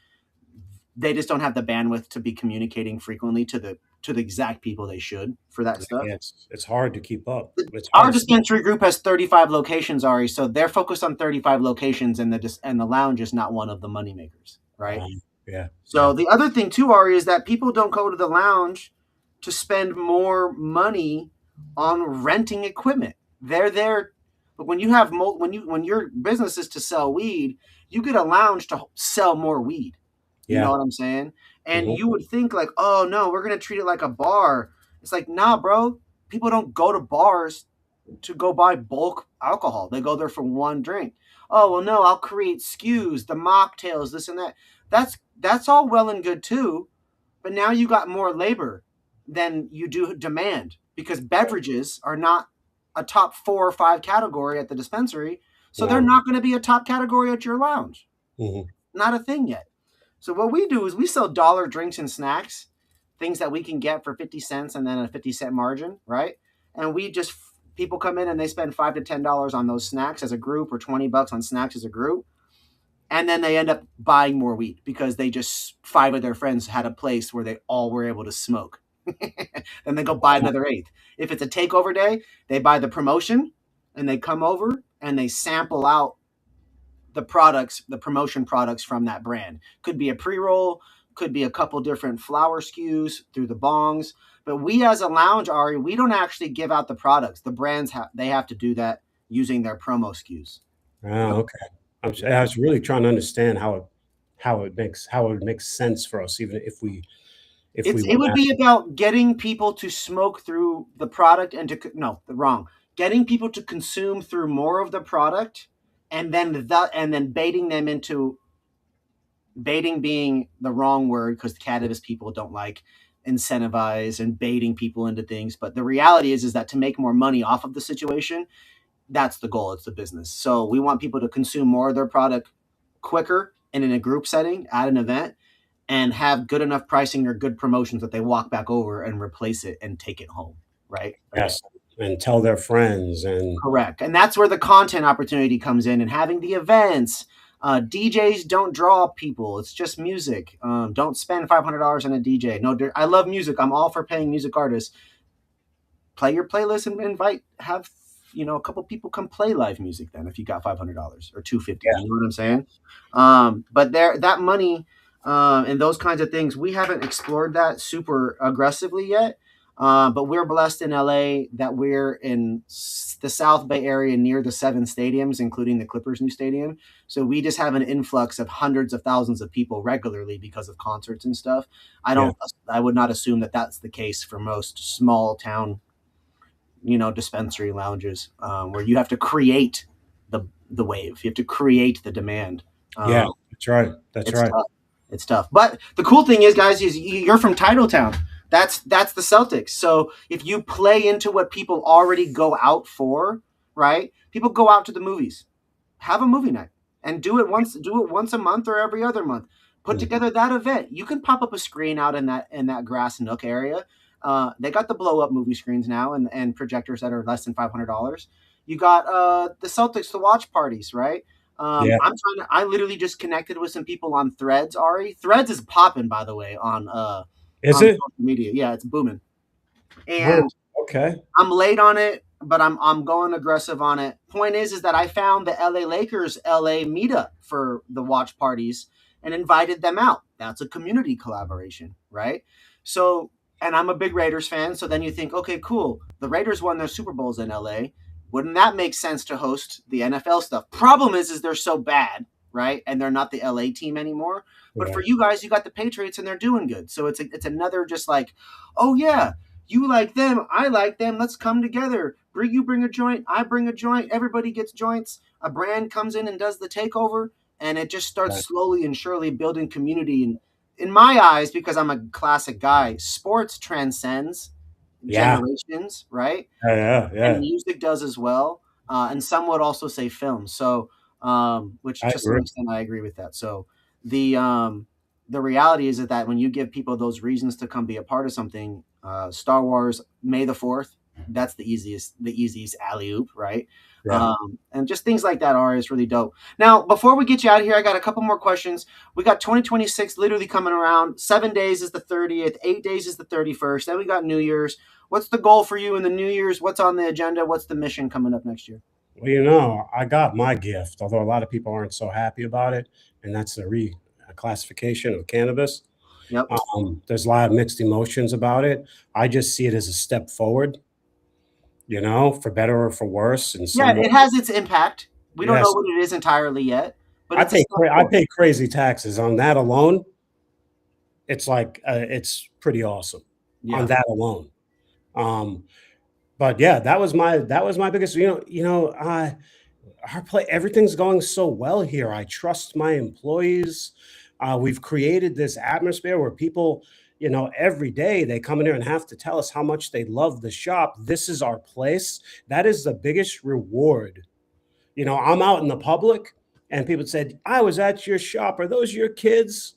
S1: They just don't have the bandwidth to be communicating frequently to the exact people they should for that stuff.
S2: Yeah, it's hard to keep up. It's
S1: Our
S2: hard.
S1: dispensary group has 35 locations, Ari, so they're focused on 35 locations, and the lounge is not one of the moneymakers, right?
S2: Yeah, yeah,
S1: So the other thing too, Ari, is that people don't go to the lounge to spend more money on renting equipment. They're there, but when you have when your business is to sell weed, you get a lounge to sell more weed. You know
S2: yeah.
S1: what I'm saying? And
S2: Mhm.
S1: you would think like, oh no, we're gonna treat it like a bar. It's like, nah, bro. People don't go to bars to go buy bulk alcohol. They go there for one drink. Oh well, no, I'll create SKUs, the mocktails, this and that. That's all well and good too, but now you got more labor than you do demand because beverages are not a top 4 or 5 category at the dispensary, so they're
S2: No.
S1: not going to be a top category at your lounge.
S2: Mhm.
S1: Not a thing yet. So what we do is we sell dollar drinks and snacks, things that we can get for 50 cents and then a 50-cent margin, right? And we just people come in and they spend $5 to $10 on those snacks as a group, or $20 on snacks as a group, and then they end up buying more weed because they just 5 of their friends had a place where they all were able to smoke. Then they go buy another eighth. If it's a takeover day, they buy the promotion and they come over and they sample out the promotion products from that brand. Could be a pre roll, could be a couple different flower SKUs through the bongs. But we as a lounge, Ari, we don't actually give out the products. The brands they have to do that using their promo SKUs.
S2: Oh, okay. I was really trying to understand how it makes sense for us, even if we
S1: It
S2: want
S1: would
S2: to.
S1: be about getting people to smoke through the product and to no, the wrong. Getting people to consume through more of the product and then baiting them into baiting being the wrong word because cannabis people don't like incentivize and baiting people into things, but the reality is that to make more money off of the situation, that's the goal. It's the business. So we want people to consume more of their product quicker and in a group setting at an event and have good enough pricing or good promotions that they walk back over and replace it and take it home. Right. Again.
S2: Yes, and tell their friends and
S1: Correct. And that's where the content opportunity comes in and having the events. DJs don't draw people. It's just music. Don't spend $500 on a DJ. No, I love music. I'm all for paying music artists. Play your playlist and have a couple people come play live music. Then, if you got $500 or $250,
S2: yeah,
S1: you know what I'm saying? But that money and those kinds of things, we haven't explored that super aggressively yet. But we're blessed in LA that we're in the South Bay area near the 7 stadiums, including the Clippers' new stadium. So we just have an influx of hundreds of thousands of people regularly because of concerts and stuff.
S2: yeah,
S1: I would not assume that that's the case for most small town, dispensary lounges where you have to create the wave. You have to create the demand.
S2: yeah.
S1: Um,
S2: That's right. That's
S1: it's
S2: right.
S1: tough. It's tough. But the cool thing is, guys, is you're from Titletown. That's the Celtics. So if you play into what people already go out for, right? People go out to the movies. Have a movie night and do it once a month or every other month. Put
S2: Mhm.
S1: together that event. You can pop up a screen out in that grass nook area. They got the blow up movie screens now and projectors that are less than $500. You got the Celtics to watch parties, right?
S2: Yeah.
S1: I literally just connected with some people on Threads. Ari, Threads is popping, by the way,
S2: Is
S1: on
S2: it?
S1: social media. Yeah, it's booming.
S2: Oh,
S1: And
S2: okay.
S1: I'm late on it, but I'm going aggressive on it. Point is that I found the LA Lakers LA meetup for the watch parties and invited them out. That's a community collaboration, right? So, and I'm a big Raiders fan, so then you think, okay, cool. The Raiders won their Super Bowls in LA. Wouldn't that make sense to host the NFL stuff? Problem is they're so bad, right? And they're not the LA team anymore. But
S2: Yeah.
S1: for you guys, you got the Patriots and they're doing good. So it's another just like, oh yeah, you like them, I like them. Let's come together. You bring a joint, I bring a joint. Everybody gets joints. A brand comes in and does the takeover, and it just starts
S2: Yeah.
S1: slowly and surely building community. And in my eyes, because I'm a classic guy, sports transcends
S2: Yeah.
S1: generations, right?
S2: Yeah.
S1: And
S2: Yeah.
S1: music does as well. And some would also say film. So, which
S2: I
S1: to some
S2: agree.
S1: extent I agree with that. So the um, the reality is that when you give people those reasons to come be a part of something, Star Wars May the 4th, that's the easiest alley oop, right?
S2: Yeah.
S1: And just things like that is really dope. Now, before we get you out of here, I got a couple more questions. We got 2026 literally coming around. 7 days is the 30th, 8 days is the 31st. Then we got New Year's. What's the goal for you in the New Year's? What's on the agenda? What's the mission coming up next year?
S2: Well, I got my gift, although a lot of people aren't so happy about it, and that's the reclassification of cannabis.
S1: Yep.
S2: There's a lot of mixed emotions about it. I just see it as a step forward, for better or for worse in
S1: Yeah,
S2: some way.
S1: it has its impact. We don't know
S2: Yes,
S1: what it is entirely yet, but it's a step
S2: I
S1: forward.
S2: pay crazy taxes on that alone. It's like it's pretty awesome on
S1: Yeah.
S2: that alone. Um, but yeah, that was my biggest. Our play everything's going so well here. I trust my employees. We've created this atmosphere where people, every day they come in here and have to tell us how much they love the shop. This is our place. That is the biggest reward. I'm out in the public and people said, I was at your shop. Are those your kids?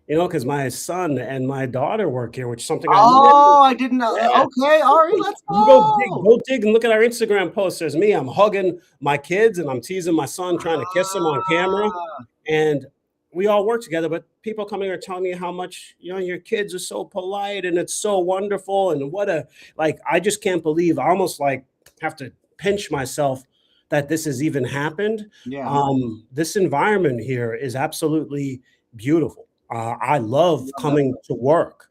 S2: Because my son and my daughter work here, which is something I never.
S1: Oh, I didn't know.
S2: Yeah.
S1: Okay, Ari, let's
S2: You go dig,
S1: go.
S2: go dig and look at our Instagram posts. There's me. I'm hugging my kids and I'm teasing my son, trying to kiss him on camera.
S1: Ah,
S2: And we all work together. But people coming here telling me how much your kids are so polite and it's so wonderful and I just can't believe. I almost have to pinch myself that this has even happened.
S1: yeah.
S2: This environment here is absolutely beautiful. I love
S1: Love that.
S2: coming to work.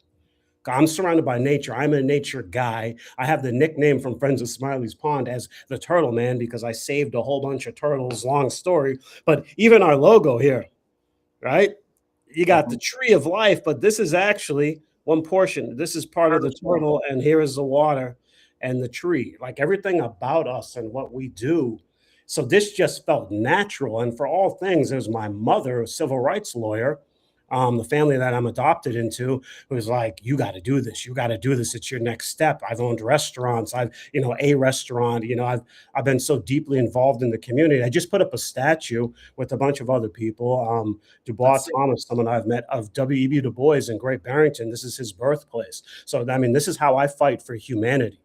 S2: I'm surrounded by nature. I'm a nature guy. I have the nickname from Friends of Smiley's Pond as the Turtle Man because I saved a whole bunch of turtles. Long story. But even our logo here, right? You got the tree of life, but this is actually one portion. This is part of the turtle, and here is the water and the tree. Like everything about us and what we do. So this just felt natural. And for all things, there's my mother, a civil rights lawyer, the family that I'm adopted into, who's like, you got to do this. You got to do this. It's your next step. I've owned restaurants. I've, a restaurant. I've been so deeply involved in the community. I just put up a statue with a bunch of other people. Dubois Thomas, someone I've met, of W.E.B. Du Bois in Great Barrington. This is his birthplace. So I mean, this is how I fight for humanity.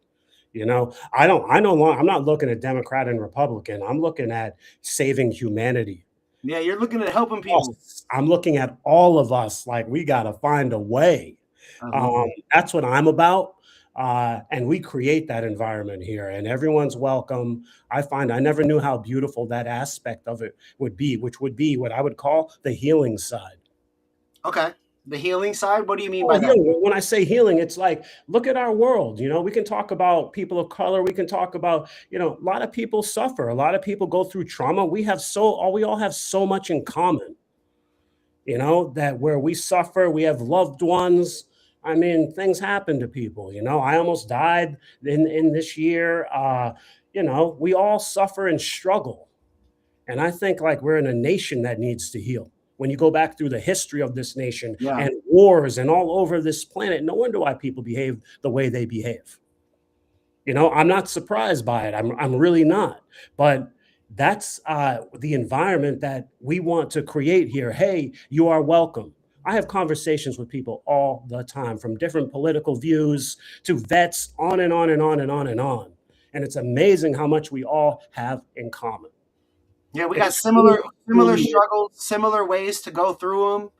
S2: I'm not looking at Democrat and Republican. I'm looking at saving humanity.
S1: Yeah, you're looking at helping people.
S2: I'm looking at all of us. Like, we got to find a way. That's what I'm about. And we create that environment here, and everyone's welcome. I find I never knew how beautiful that aspect of it would be, which would be what I would call the healing side.
S1: Okay. The healing side? What do you mean by that?
S2: When I say healing, it's like, look at our world. We can talk about people of color. We can talk about, a lot of people suffer. A lot of people go through trauma. We all have so much in common, that where we suffer, we have loved ones. I mean, things happen to people. I almost died in this year. We all suffer and struggle. And I think like we're in a nation that needs to heal. When you go back through the history of this nation and wars and all over this planet, no wonder why people behave the way they behave. I'm not surprised by it. I'm really not. But that's the environment that we want to create here. Hey, you are welcome. I have conversations with people all the time, from different political views to vets, on and on and on and on and on. And it's amazing how much we all have in common.
S1: Yeah, we got similar struggles, similar ways to go through them.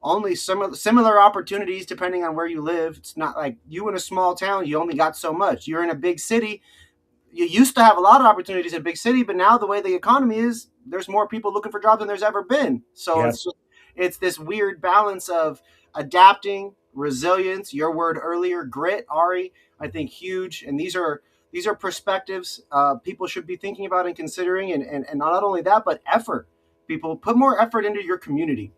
S1: Only similar opportunities depending on where you live. It's not like you in a small town, you only got so much. You're in a big city, you used to have a lot of opportunities in a big city, but now the way the economy is, there's more people looking for jobs than there's ever been. So it's this weird balance of adapting, resilience. Your word earlier, grit, Ari, I think huge. And these are perspectives people should be thinking about and considering, and not only that, but effort. People, put more effort into your community.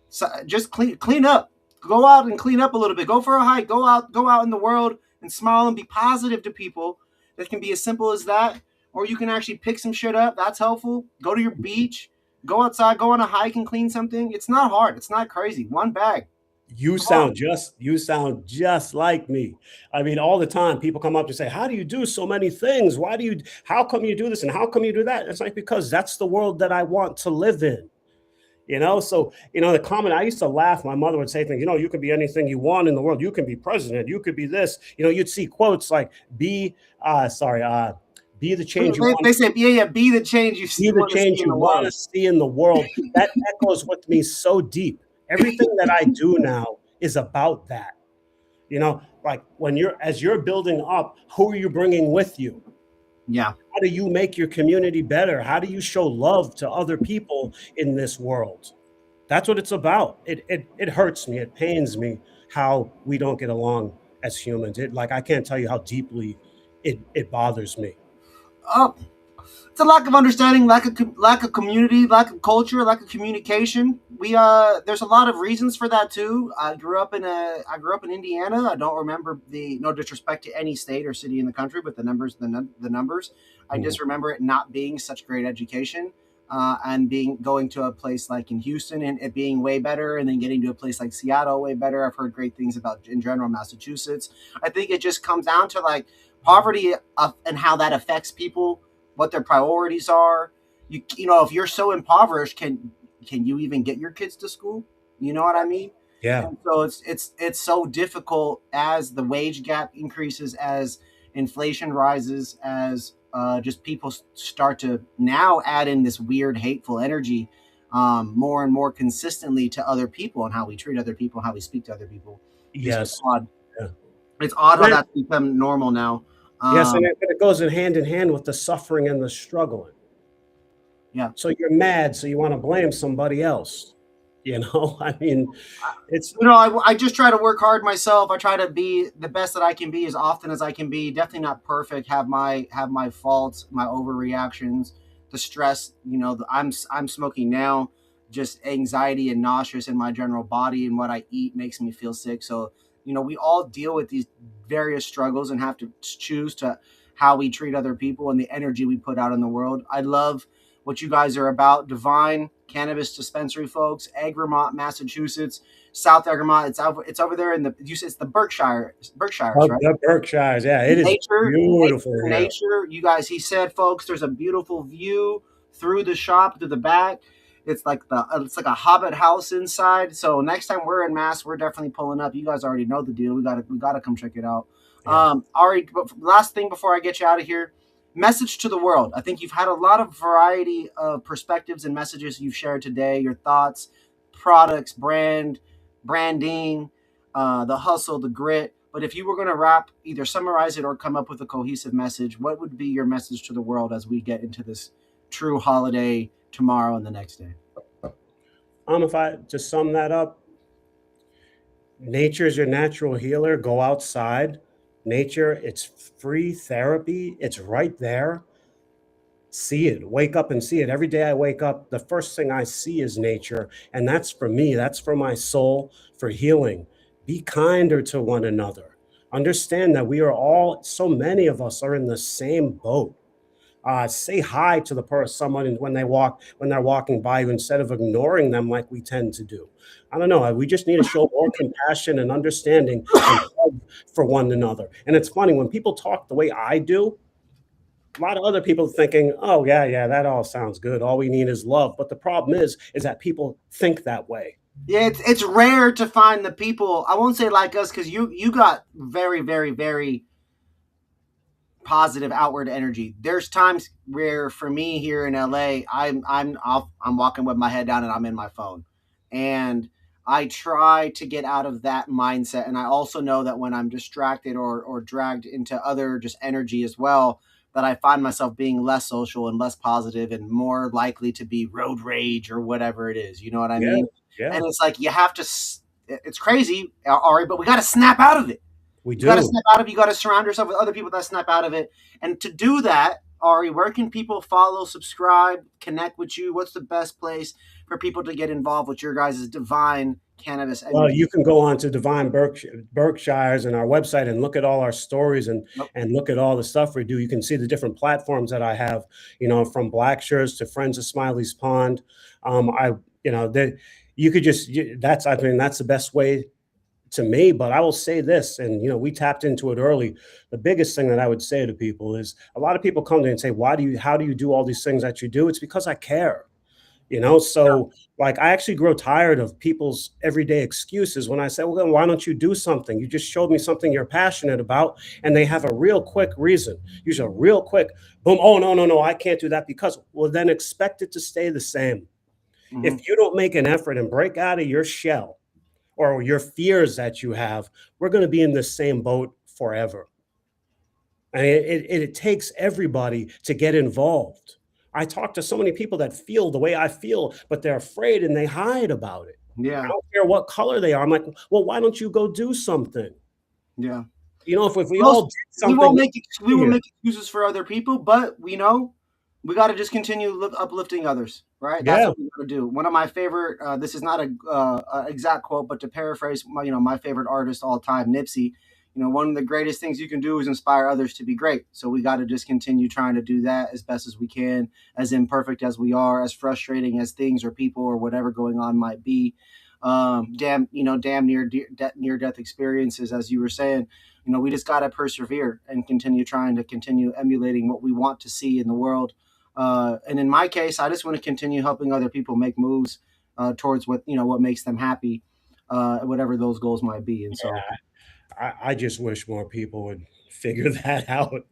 S1: So just clean up. Go out and clean up a little bit. Go for a hike. Go out in the world and smile and be positive to people. That can be as simple as that. Or you can actually pick some shit up. That's helpful. Go to your beach. Go outside. Go on a hike and clean something. It's not hard. It's not crazy. One bag.
S2: You sound just like me. I mean, all the time people come up to say, how do you do so many things? How come you do this? And how come you do that? It's like, because that's the world that I want to live in. So, the comment, I used to laugh. My mother would say things, you can be anything you want in the world. You can be president. You could be this. You'd see quotes like, be the change you want.
S1: They say, be the change you see.
S2: Be the change you want to see in the world. That echoes with me so deep. Everything that I do now is about that. Like as you're building up, who are you bringing with you?
S1: Yeah.
S2: How do you make your community better? How do you show love to other people in this world? That's what it's about. It hurts me. It pains me how we don't get along as humans. I can't tell you how deeply it bothers me.
S1: It's a lack of understanding, lack of community, lack of culture, lack of communication. There's a lot of reasons for that too. I grew up in Indiana. I don't remember no disrespect to any state or city in the country, but the numbers. I just remember it not being such great education, and going to a place like in Houston and it being way better, and then getting to a place like Seattle way better. I've heard great things about, in general, Massachussetts. I think it just comes down to like poverty and how that affects people, what their priorities are. If you're so impoverished, can you even get your kids to school? You know what I mean?
S2: Yeah.
S1: And so it's so difficult as the wage gap increases, as inflation rises, as just people start to now add in this weird hateful energy more and more consistently to other people, and how we treat other people, how we speak to other people.
S2: Yes.
S1: It's odd. Yeah. It's odd how that's become normal now.
S2: Yes, and it goes in hand with the suffering and the struggling.
S1: Yeah.
S2: So you're mad, so you want to blame somebody else. I mean, it's
S1: I just try to work hard myself. I try to be the best that I can be as often as I can be. Definitely not perfect. Have my faults, my overreactions, the stress. I'm smoking now. Just anxiety and nauseous in my general body, and what I eat makes me feel sick. So we all deal with these various struggles and have to choose to how we treat other people and the energy we put out in the world. I love what you guys are about. Devine Cannabis Dispensary, folks, Egremont, Massachusetts. South Egremont. It's over there in it's the Berkshires, right?
S2: the Berkshires. Yeah, it is beautiful here.
S1: Nature. You guys, he said, folks, there's a beautiful view through the shop, through the back. It's like a hobbit house inside. So next time we're in Mass, we're definitely pulling up. You guys already know the deal. We gotta come check it out.
S2: Yeah.
S1: Ari, but last thing before I get you out of here, message to the world. I think you've had a lot of variety of perspectives and messages you've shared today. Your thoughts, products, branding, the hustle, the grit. But if you were going to either summarize it or come up with a cohesive message, what would be your message to the world as we get into this true holiday tomorrow and the next day?
S2: If I to sum that up, nature is your natural healer. Go outside. Nature, it's free therapy. It's right there. See it. Wake up and see it. Every day I wake up, the first thing I see is nature. And that's for me. That's for my soul, for healing. Be kinder to one another. Understand that we are all, so many of us are in the same boat. Say hi to the person, someone when they're walking by you, instead of ignoring them like we tend to do. I don't know. We just need to show more compassion and understanding and love for one another. And it's funny when people talk the way I do. A lot of other people thinking, "Oh yeah, yeah, that all sounds good. All we need is love." But the problem is that people think that way.
S1: Yeah, it's rare to find the people. I won't say like us because you got very, very, very positive outward energy. There's times where for me here in LA, I'm walking with my head down and I'm in my phone. And I try to get out of that mindset. And I also know that when I'm distracted or dragged into other just energy as well, that I find myself being less social and less positive and more likely to be road rage or whatever it is. You know what I
S2: Yeah,
S1: mean?
S2: yeah,
S1: And it's like you have to. It's crazy, Ari, but we got to snap out of it.
S2: we
S1: You got to
S2: do.
S1: snap out of it. You got to surround yourself with other people that snap out of it. And to do that, Ari, where can people follow, subscribe, connect with you? What's the best place for people to get involved with your guys' Divine Cannabis and
S2: Well,
S1: your?
S2: you can go on to Berkshires and our website and look at all our stories
S1: Nope.
S2: and look at all the stuff we do. You can see the different platforms that I have, from Black Shirts to Friends of Smiley's Pond. I, that you could just that's I mean that's the best way to me. But I will say this, and we tapped into it early. The biggest thing that I would say to people is a lot of people come to me and say, how do you do all these things that you do? It's because I care. So like I actually grow tired of people's everyday excuses when I say, well, then why don't you do something? You just showed me something you're passionate about, and they have a real quick reason. Usually a real quick boom. Oh, no, no, no, I can't do that because, well, then expect it to stay the same.
S1: Mm-hmm.
S2: If you don't make an effort and break out of your shell or your fears that you have, we're going to be in the same boat forever. And it takes everybody to get involved. I talk to so many people that feel the way I feel, but they're afraid and they hide about it. I
S1: Yeah.
S2: don't care what color they are. I'm like, well, why don't you go do something?
S1: Yeah.
S2: If we all
S1: Most
S2: did something,
S1: we will
S2: here.
S1: make excuses for other people, but we got to just continue uplifting others, right? That's
S2: Yeah,
S1: what we got to do. One of my favorite. This is not a exact quote, but to paraphrase, my favorite artist all time, Nipsey. One of the greatest things you can do is inspire others to be great. So we got to just continue trying to do that as best as we can, as imperfect as we are, as frustrating as things or people or whatever going on might be. Damn near death experiences, as you were saying. We just got to persevere and continue emulating what we want to see in the world. And in my case, I just want to continue helping other people make moves towards what makes them happy, whatever those goals might be. And so,
S2: I just wish more people would figure that out.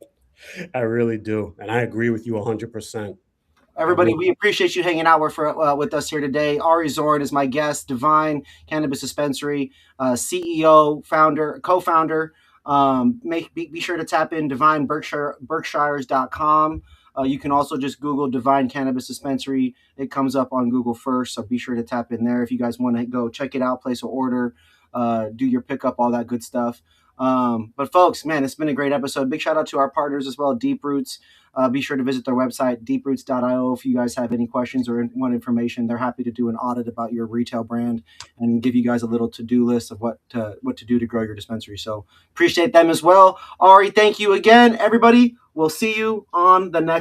S2: I really do. And I agree with you 100%. I
S1: everybody,
S2: really,
S1: we appreciate you hanging out with us here today. Ari Zorn is my guest, Divine Cannabis Dispensary, CEO, founder, co-founder. Be sure to tap in Berkshires.com. You can also just Google Devine Cannabis Dispensary. It comes up on Google first, so be sure to tap in there if you guys want to go check it out, place an order, do your pickup, all that good stuff. But folks, man, it's been a great episode. Big shout out to our partners as well, Deep Roots. Be sure to visit their website, deeproots.io, if you guys have any questions or want information. They're happy to do an audit about your retail brand and give you guys a little to-do list of what to do to grow your dispensary. So appreciate them as well. Ari, thank you again, everybody. We'll see you on the next